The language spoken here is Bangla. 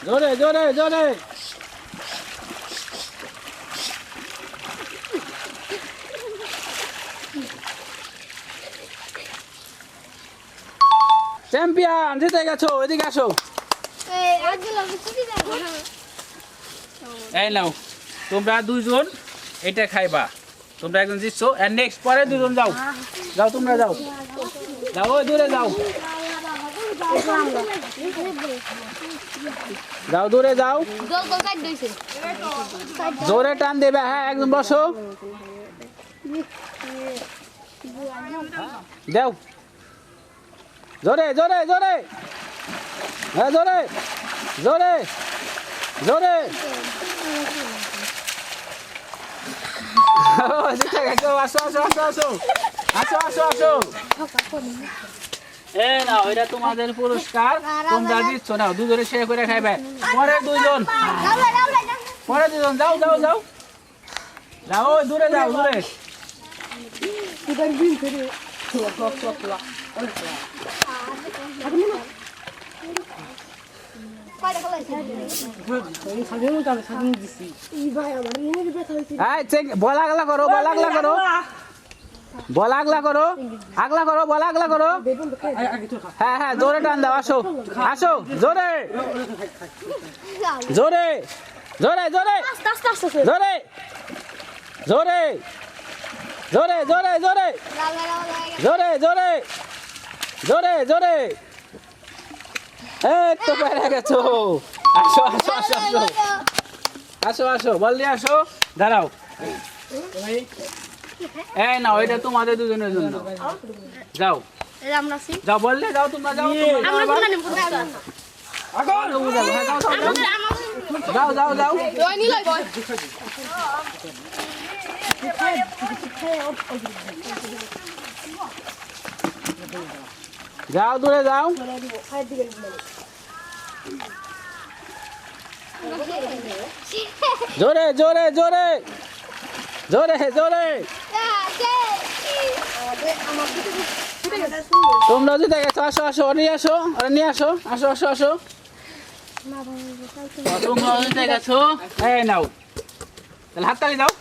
জোরে জোরে জোরে চ্যাম্পিয়ন জিতে গেছো এদিকে আসো এই নাও তোমরা দুইজন এটা খাইবা তোমরা একজন জিতছো এন্ড নেক্সট পরে দুজন যাও যাও তোমরা যাও যাও ওই দূরে যাও যাও দূরে যাও জোরে টান দেবে হ্যাঁ একদম বসো দাও জোরে জোরে জোরে হ্যাঁ জোরে জোরে জোরে আসো আসো আসো আসো আসো আসো আসো এ নাও এটা তোমাদের পুরস্কার তোমরা দিচ্ছ নাও দুজনে শেয়ার করে খাইবে পরে দুজন যাও যাও যাও যাও ওই দূরে যাও দূরে বলাগলা করো বলাগলা করো বলাগলা করো আগলা করো বলাগলা করো হ্যাঁ হ্যাঁ জোরে টান দাও আসো আসো জোরে জোরে জোরে জোরে জোরে জোরে জোরে জোরে জোরে জোরে জোরে জোরে জোরে এই তো পেরে গেছো আসো আসো আসো আসো আসো আসো বল দিয়ে আসো দাঁড়াও এই নাও এটা তোমাদের দুজনের জন্য যাও যাও বললে যাও তোমরা যাও যাও যাও যাও যাও দূরে যাও জোরে জোরে জোরে জোরে জোরে তোমরা জিতে গেছো আসো আসো নিয়ে আসো নিয়ে আসো আসো আসো আসো তোমরা জিতে গেছো এই নাও তাহলে হাততালি দাও